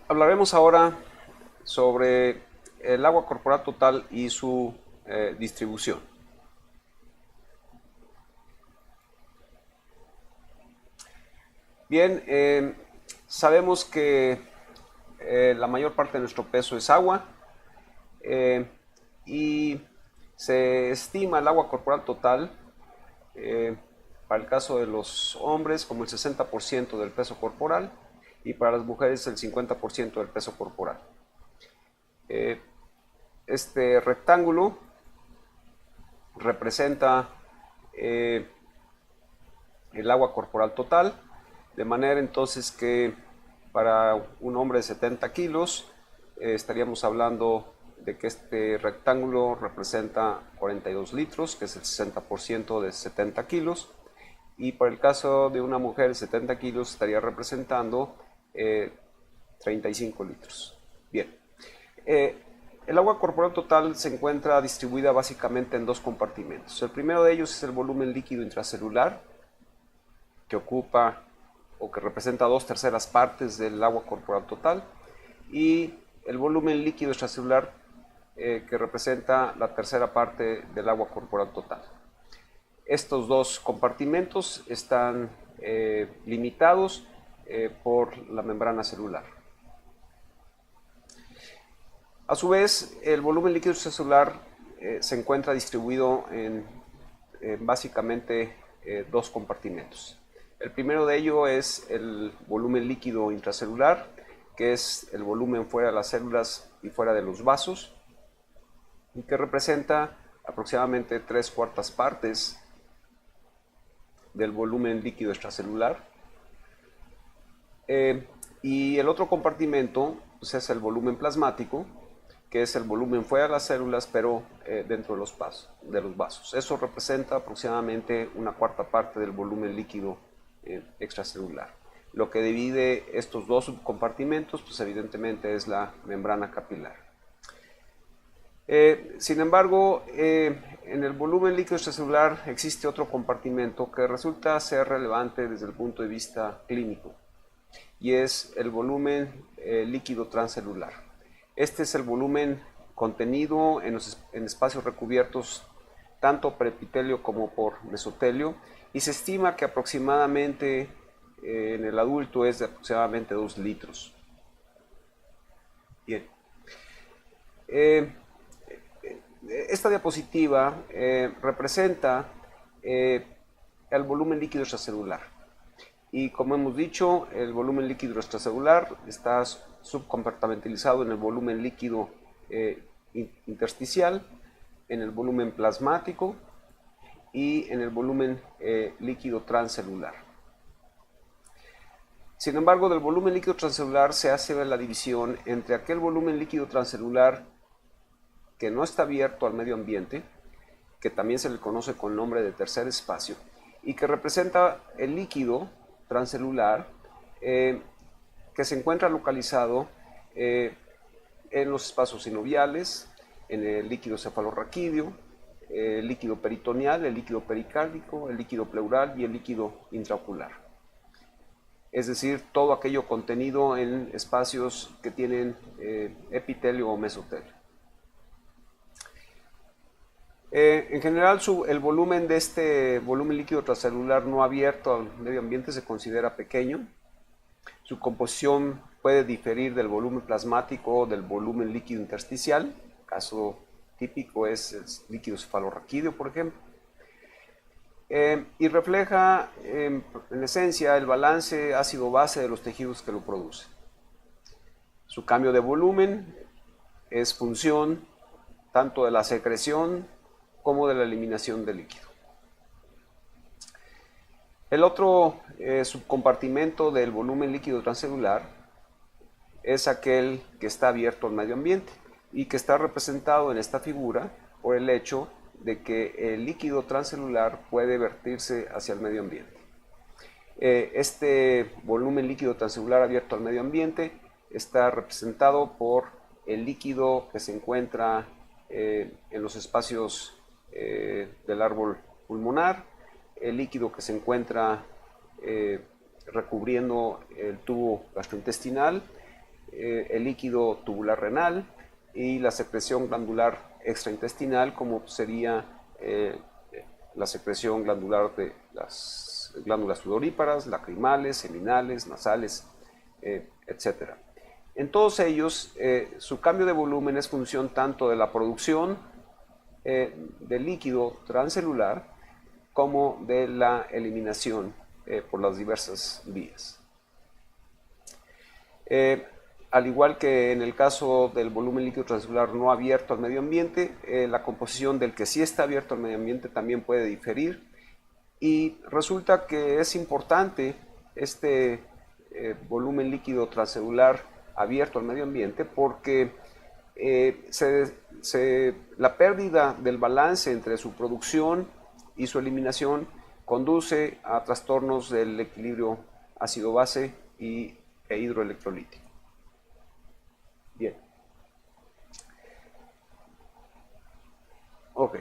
Hablaremos ahora sobre el agua corporal total y su distribución. Bien, sabemos que la mayor parte de nuestro peso es agua eh, y se estima el agua corporal total eh, para el caso de los hombres como el 60% del peso corporal y para las mujeres el 50% del peso corporal. Eh, este rectángulo representa eh, el agua corporal total, de manera entonces que para un hombre de 70 kilos estaríamos hablando de que este rectángulo representa 42 litros, que es el 60% de 70 kilos, y para el caso de una mujer de 70 kilos estaría representando 35 litros. Bien, eh, el agua corporal total se encuentra distribuida básicamente en dos compartimentos. El primero de ellos es el volumen líquido intracelular, que ocupa o que representa 2/3 partes del agua corporal total, y el volumen líquido extracelular, que representa la tercera parte del agua corporal total. Estos dos compartimentos están limitados por la membrana celular. A su vez, el volumen líquido extracelular se encuentra distribuido en básicamente dos compartimentos. El primero de ellos es el volumen líquido intracelular, que es el volumen fuera de las células y fuera de los vasos, y que representa aproximadamente 3/4 partes del volumen líquido extracelular. Y el otro compartimento pues, es el volumen plasmático, que es el volumen fuera de las células, pero dentro de los vasos. Eso representa aproximadamente 1/4 parte del volumen líquido extracelular. Lo que divide estos dos subcompartimentos, pues evidentemente es la membrana capilar. Sin embargo, en el volumen líquido extracelular existe otro compartimento que resulta ser relevante desde el punto de vista clínico, y es el volumen líquido transcelular. Este es el volumen contenido en espacios recubiertos tanto por epitelio como por mesotelio, y se estima que aproximadamente en el adulto es de aproximadamente 2 litros. Bien. Esta diapositiva representa el volumen líquido extracelular. Y como hemos dicho, el volumen líquido extracelular está subcompartimentalizado en el volumen líquido intersticial, en el volumen plasmático y en el volumen líquido transcelular. Sin embargo, del volumen líquido transcelular se hace la división entre aquel volumen líquido transcelular que no está abierto al medio ambiente, que también se le conoce con el nombre de tercer espacio, y que representa el líquido transcelular que se encuentra localizado en los espacios sinoviales, en el líquido cefalorraquídeo, el líquido peritoneal, el líquido pericárdico, el líquido pleural y el líquido intraocular. Es decir, todo aquello contenido en espacios que tienen epitelio o mesotelio. En general, el volumen de este volumen líquido transcelular no abierto al medio ambiente se considera pequeño. Su composición puede diferir del volumen plasmático o del volumen líquido intersticial. Caso típico es el líquido cefalorraquídeo, por ejemplo. Y refleja, en esencia, el balance ácido-base de los tejidos que lo producen. Su cambio de volumen es función tanto de la secreción como de la eliminación del líquido. El otro subcompartimento del volumen líquido transcelular es aquel que está abierto al medio ambiente y que está representado en esta figura por el hecho de que el líquido transcelular puede vertirse hacia el medio ambiente. Este volumen líquido transcelular abierto al medio ambiente está representado por el líquido que se encuentra en los espacios del árbol pulmonar, el líquido que se encuentra recubriendo el tubo gastrointestinal, el líquido tubular renal y la secreción glandular extraintestinal, como sería la secreción glandular de las glándulas sudoríparas, lacrimales, seminales, nasales, etc. En todos ellos, su cambio de volumen es función tanto de la producción del líquido transcelular como de la eliminación por las diversas vías. Al igual que en el caso del volumen líquido transcelular no abierto al medio ambiente, la composición del que sí está abierto al medio ambiente también puede diferir, y resulta que es importante este volumen líquido transcelular abierto al medio ambiente porque la pérdida del balance entre su producción y su eliminación conduce a trastornos del equilibrio ácido-base e hidroelectrolítico. Bien. Ok.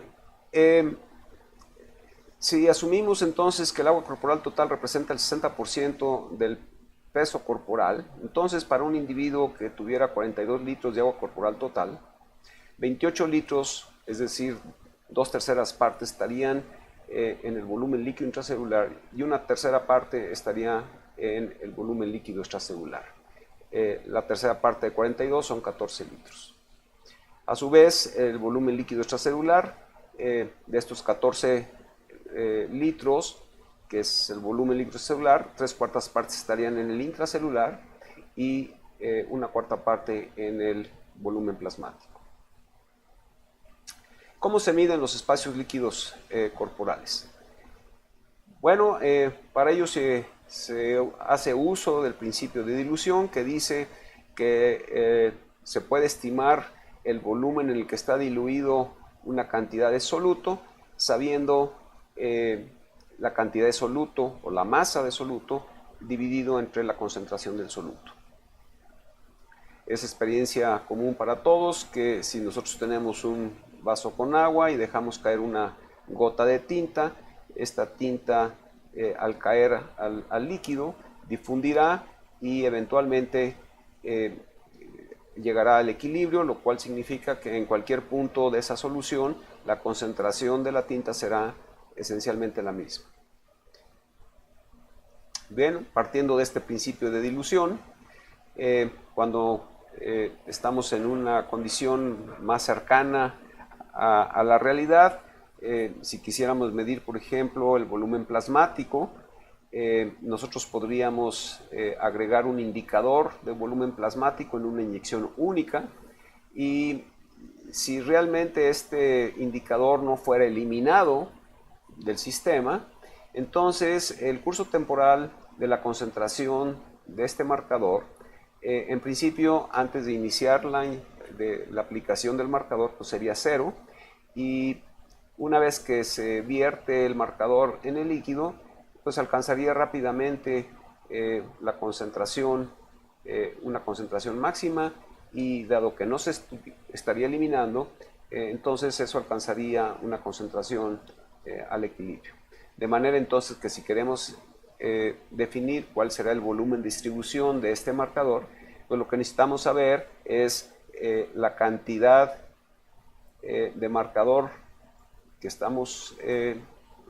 Si asumimos entonces que el agua corporal total representa el 60% del peso corporal, entonces para un individuo que tuviera 42 litros de agua corporal total, 28 litros, es decir, 2/3 partes estarían en el volumen líquido intracelular y 1/3 parte estaría en el volumen líquido extracelular. La tercera parte de 42 son 14 litros. A su vez, el volumen líquido extracelular, de estos 14 litros, que es el volumen líquido celular, 3/4 partes estarían en el intracelular y 1/4 parte en el volumen plasmático. ¿Cómo se miden los espacios líquidos corporales? Bueno, para ello se hace uso del principio de dilución, que dice que se puede estimar el volumen en el que está diluido una cantidad de soluto, sabiendo la cantidad de soluto o la masa de soluto dividido entre la concentración del soluto. Es experiencia común para todos que si nosotros tenemos un vaso con agua y dejamos caer una gota de tinta, esta tinta al caer al líquido difundirá y eventualmente llegará al equilibrio, lo cual significa que en cualquier punto de esa solución la concentración de la tinta será esencialmente la misma. Bien, partiendo de este principio de dilución, cuando estamos en una condición más cercana a la realidad, si quisiéramos medir, por ejemplo, el volumen plasmático, nosotros podríamos agregar un indicador de volumen plasmático en una inyección única, y si realmente este indicador no fuera eliminado del sistema, entonces el curso temporal de la concentración de este marcador, en principio antes de iniciar la aplicación del marcador, pues sería 0, y una vez que se vierte el marcador en el líquido, pues alcanzaría rápidamente la concentración, una concentración máxima, y dado que no se estaría eliminando, entonces eso alcanzaría una concentración al equilibrio. De manera entonces que si queremos definir cuál será el volumen de distribución de este marcador, pues lo que necesitamos saber es la cantidad de marcador que estamos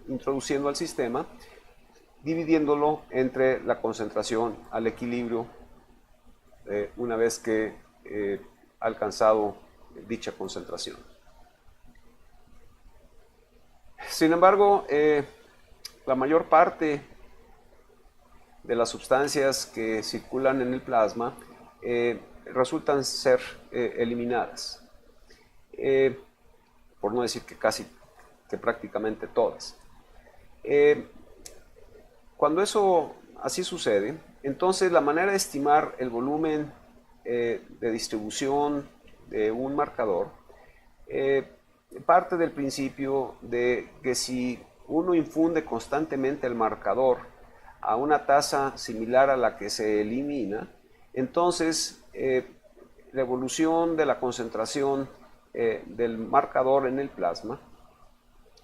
introduciendo al sistema, dividiéndolo entre la concentración al equilibrio una vez que ha alcanzado dicha concentración. Sin embargo, la mayor parte de las sustancias que circulan en el plasma resultan ser eliminadas, por no decir que prácticamente todas. Cuando eso así sucede, entonces la manera de estimar el volumen de distribución de un marcador parte del principio de que si uno infunde constantemente el marcador a una tasa similar a la que se elimina, entonces la evolución de la concentración del marcador en el plasma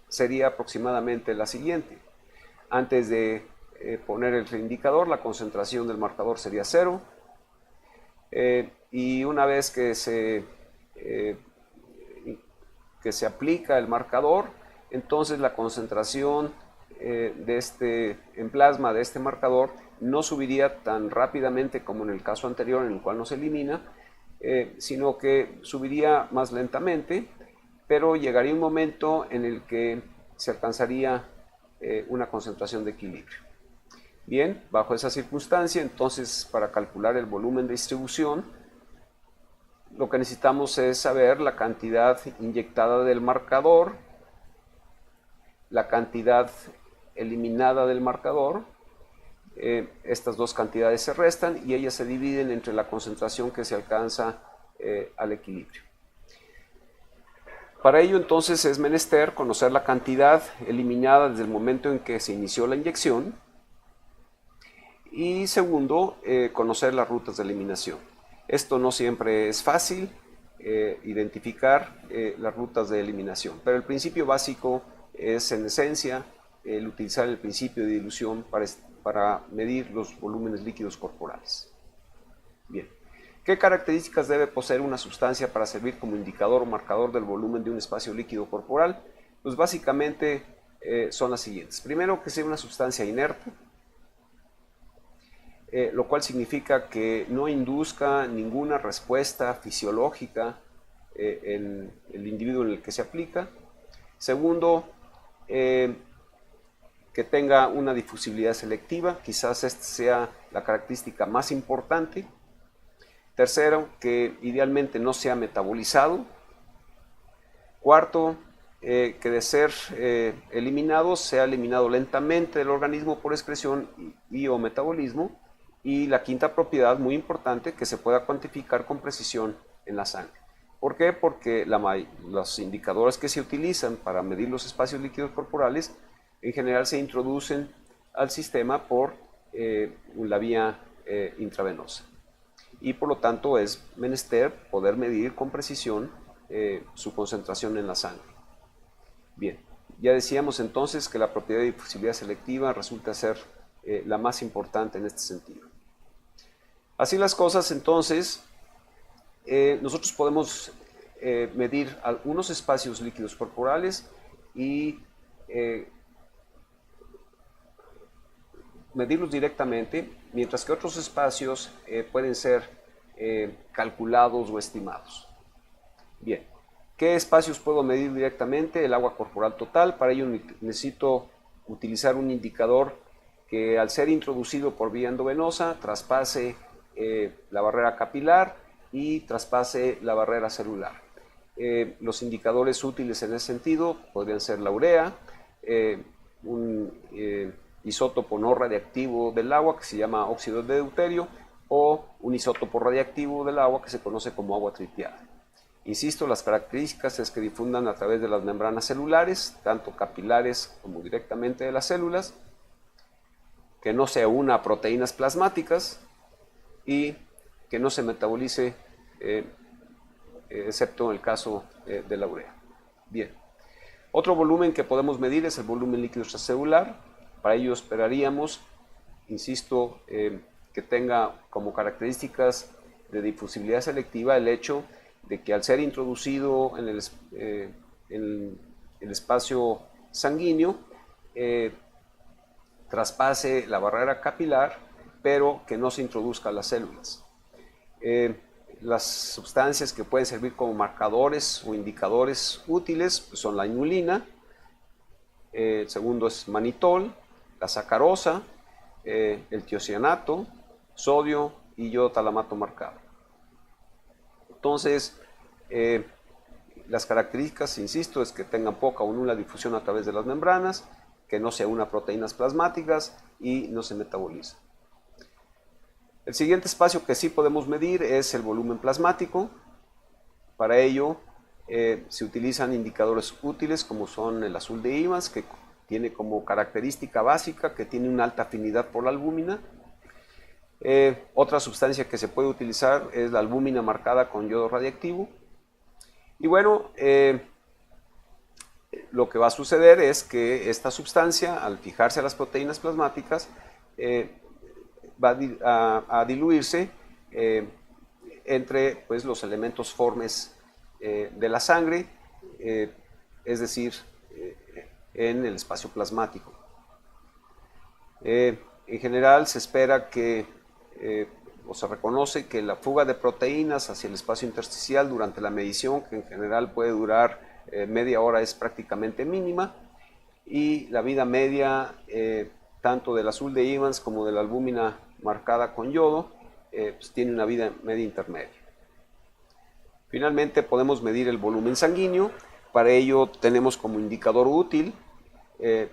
sería aproximadamente la siguiente. Antes de poner el indicador, la concentración del marcador sería 0. Y una vez que se aplica el marcador, entonces la concentración en plasma de este marcador no subiría tan rápidamente como en el caso anterior en el cual no se elimina, sino que subiría más lentamente, pero llegaría un momento en el que se alcanzaría una concentración de equilibrio. Bien, bajo esa circunstancia, entonces para calcular el volumen de distribución, lo que necesitamos es saber la cantidad inyectada del marcador, la cantidad eliminada del marcador. Estas dos cantidades se restan y ellas se dividen entre la concentración que se alcanza al equilibrio. Para ello entonces es menester conocer la cantidad eliminada desde el momento en que se inició la inyección y segundo, conocer las rutas de eliminación. Esto no siempre es fácil, identificar las rutas de eliminación, pero el principio básico es en esencia el utilizar el principio de dilución para medir los volúmenes líquidos corporales. Bien, ¿qué características debe poseer una sustancia para servir como indicador o marcador del volumen de un espacio líquido corporal? Pues básicamente son las siguientes. Primero, que sea una sustancia inerte, lo cual significa que no induzca ninguna respuesta fisiológica en el individuo en el que se aplica. Segundo, que tenga una difusibilidad selectiva, quizás esta sea la característica más importante. Tercero, que idealmente no sea metabolizado. Cuarto, que de ser eliminado, sea eliminado lentamente del organismo por excreción y o metabolismo. Y la quinta propiedad, muy importante, que se pueda cuantificar con precisión en la sangre. ¿Por qué? Porque los indicadores que se utilizan para medir los espacios líquidos corporales en general se introducen al sistema por la vía intravenosa. Y por lo tanto es menester poder medir con precisión su concentración en la sangre. Bien, ya decíamos entonces que la propiedad de difusibilidad selectiva resulta ser la más importante en este sentido. Así las cosas, entonces, nosotros podemos medir algunos espacios líquidos corporales y medirlos directamente, mientras que otros espacios pueden ser calculados o estimados. Bien, ¿qué espacios puedo medir directamente? El agua corporal total. Para ello necesito utilizar un indicador que al ser introducido por vía endovenosa traspase la barrera capilar y traspase la barrera celular. Los indicadores útiles en ese sentido podrían ser la urea, un isótopo no radiactivo del agua que se llama óxido de deuterio o un isótopo radiactivo del agua que se conoce como agua tritiada. Insisto, las características es que difundan a través de las membranas celulares, tanto capilares como directamente de las células, que no se una a proteínas plasmáticas y que no se metabolice, excepto en el caso de la urea. Bien, otro volumen que podemos medir es el volumen líquido extracelular. Para ello esperaríamos, insisto, que tenga como características de difusibilidad selectiva el hecho de que al ser introducido en el espacio sanguíneo, traspase la barrera capilar, pero que no se introduzca a las células. Las sustancias que pueden servir como marcadores o indicadores útiles pues son la inulina, el segundo es manitol, la sacarosa, el tiocianato, sodio y iodotalamato marcado. Entonces, las características, insisto, es que tengan poca o nula difusión a través de las membranas, que no se una a proteínas plasmáticas y no se metaboliza. El siguiente espacio que sí podemos medir es el volumen plasmático. Para ello se utilizan indicadores útiles como son el azul de Evans, que tiene como característica básica que tiene una alta afinidad por la albúmina. Otra sustancia que se puede utilizar es la albúmina marcada con yodo radiactivo. Y bueno, lo que va a suceder es que esta sustancia, al fijarse a las proteínas plasmáticas, va a diluirse entre pues, los elementos formes de la sangre, es decir, en el espacio plasmático. En general se espera que, o se reconoce que la fuga de proteínas hacia el espacio intersticial durante la medición, que en general puede durar media hora, es prácticamente mínima, y la vida media tanto del azul de Evans como de la albúmina marcada con yodo pues tiene una vida media intermedia. Finalmente podemos medir el volumen sanguíneo. Para ello tenemos como indicador útil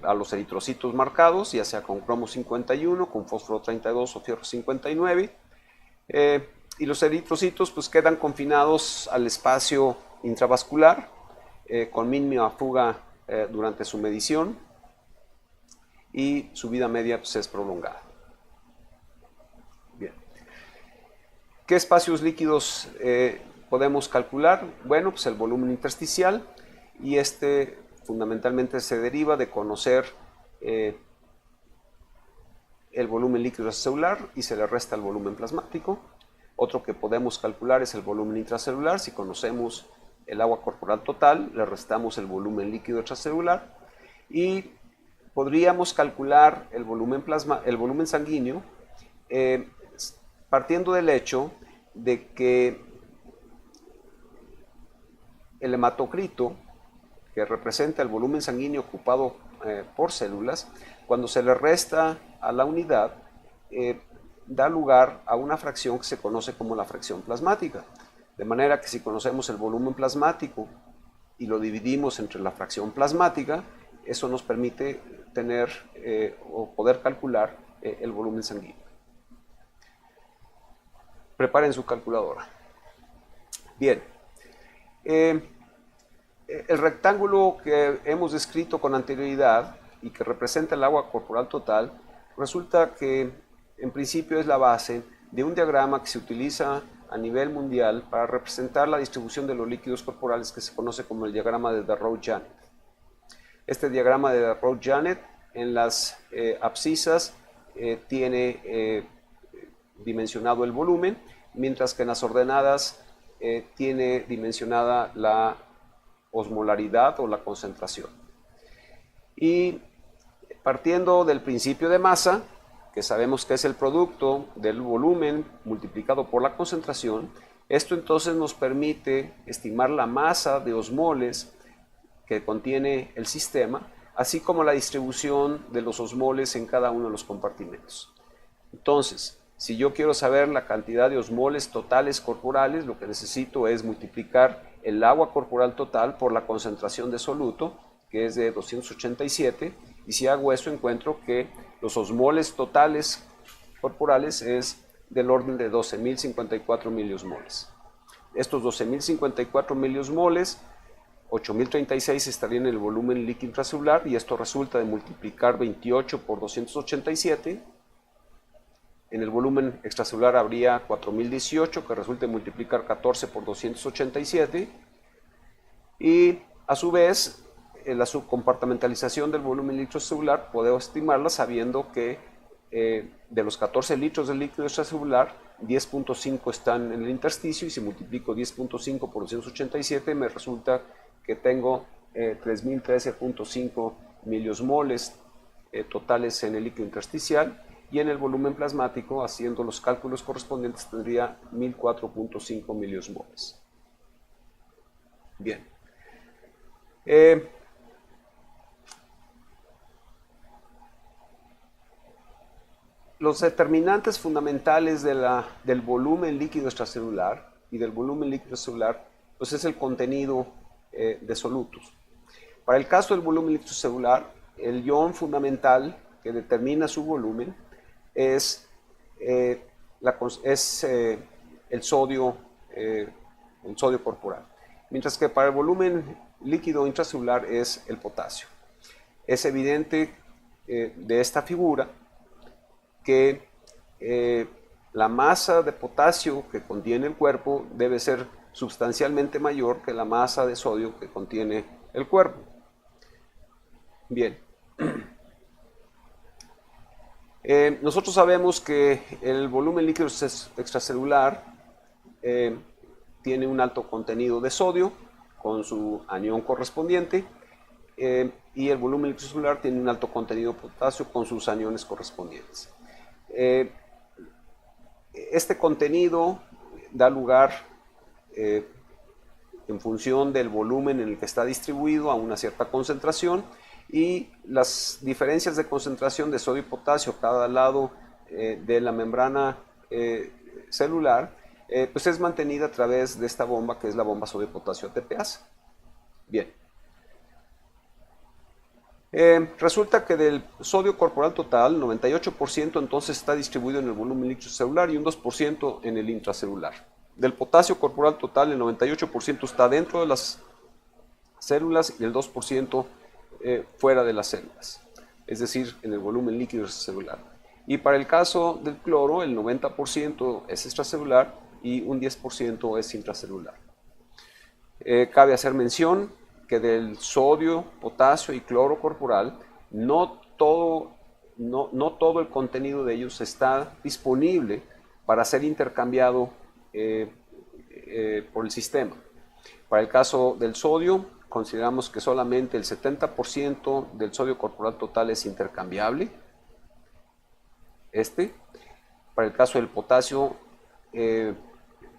a los eritrocitos marcados, ya sea con cromo 51, con fósforo 32 o fierro 59. Y los eritrocitos pues quedan confinados al espacio intravascular con mínima fuga durante su medición, y su vida media pues, es prolongada. Bien. ¿Qué espacios líquidos podemos calcular? Bueno, pues el volumen intersticial, y este fundamentalmente se deriva de conocer el volumen líquido extracelular y se le resta el volumen plasmático. Otro que podemos calcular es el volumen intracelular. Si conocemos el agua corporal total, le restamos el volumen líquido extracelular, y podríamos calcular el volumen sanguíneo partiendo del hecho de que el hematocrito, que representa el volumen sanguíneo ocupado por células, cuando se le resta a la unidad, da lugar a una fracción que se conoce como la fracción plasmática. De manera que si conocemos el volumen plasmático y lo dividimos entre la fracción plasmática, eso nos permite tener o poder calcular el volumen sanguíneo. Preparen su calculadora. Bien. El rectángulo que hemos descrito con anterioridad y que representa el agua corporal total, resulta que en principio es la base de un diagrama que se utiliza a nivel mundial para representar la distribución de los líquidos corporales, que se conoce como el diagrama de de Rho-Janet. Este diagrama de de Rho-Janet en las abscisas tiene dimensionado el volumen, mientras que en las ordenadas tiene dimensionada la osmolaridad o la concentración. Y partiendo del principio de masa, que sabemos que es el producto del volumen multiplicado por la concentración, esto entonces nos permite estimar la masa de osmoles que contiene el sistema, así como la distribución de los osmoles en cada uno de los compartimentos. Entonces, si yo quiero saber la cantidad de osmoles totales corporales, lo que necesito es multiplicar el agua corporal total por la concentración de soluto, que es de 287, y si hago eso encuentro que los osmoles totales corporales es del orden de 12.054 miliosmoles. Estos 12.054 miliosmoles, 8.036 estarían en el volumen líquido intracelular, y esto resulta de multiplicar 28 por 287. En el volumen extracelular habría 4.018, que resulta de multiplicar 14 por 287. Y a su vez, la subcompartimentalización del volumen intracelular podemos estimarla sabiendo que de los 14 litros de líquido extracelular, 10.5 están en el intersticio, y si multiplico 10.5 por 287 me resulta que tengo 3.013.5 miliosmoles totales en el líquido intersticial, y en el volumen plasmático, haciendo los cálculos correspondientes, tendría 1.004.5 miliosmoles. Bien. Los determinantes fundamentales del volumen líquido extracelular y del volumen líquido celular pues es el contenido de solutos. Para el caso del volumen líquido celular, el ion fundamental que determina su volumen es el sodio corporal, mientras que para el volumen líquido intracelular es el potasio. Es evidente de esta figura que la masa de potasio que contiene el cuerpo debe ser sustancialmente mayor que la masa de sodio que contiene el cuerpo. Bien. Nosotros sabemos que el volumen líquido extracelular tiene un alto contenido de sodio con su anión correspondiente, y el volumen líquido celular tiene un alto contenido de potasio con sus aniones correspondientes. Este contenido da lugar, en función del volumen en el que está distribuido, a una cierta concentración, y las diferencias de concentración de sodio y potasio a cada lado de la membrana celular, pues es mantenida a través de esta bomba, que es la bomba sodio-potasio ATPase. Bien. Resulta que del sodio corporal total, 98% entonces está distribuido en el volumen líquido celular y un 2% en el intracelular. Del potasio corporal total, el 98% está dentro de las células y el 2% fuera de las células, es decir, en el volumen líquido celular. Y para el caso del cloro, el 90% es extracelular y un 10% es intracelular. Cabe hacer mención que del sodio, potasio y cloro corporal, no todo el contenido de ellos está disponible para ser intercambiado por el sistema. Para el caso del sodio, consideramos que solamente el 70% del sodio corporal total es intercambiable. Para el caso del potasio,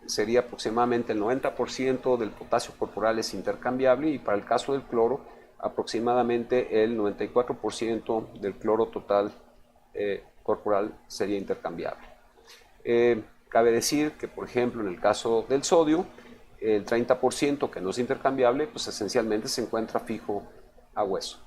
sería aproximadamente el 90% del potasio corporal es intercambiable, y para el caso del cloro, aproximadamente el 94% del cloro total corporal sería intercambiable. Cabe decir que, por ejemplo, en el caso del sodio, el 30% que no es intercambiable, pues esencialmente se encuentra fijo a hueso.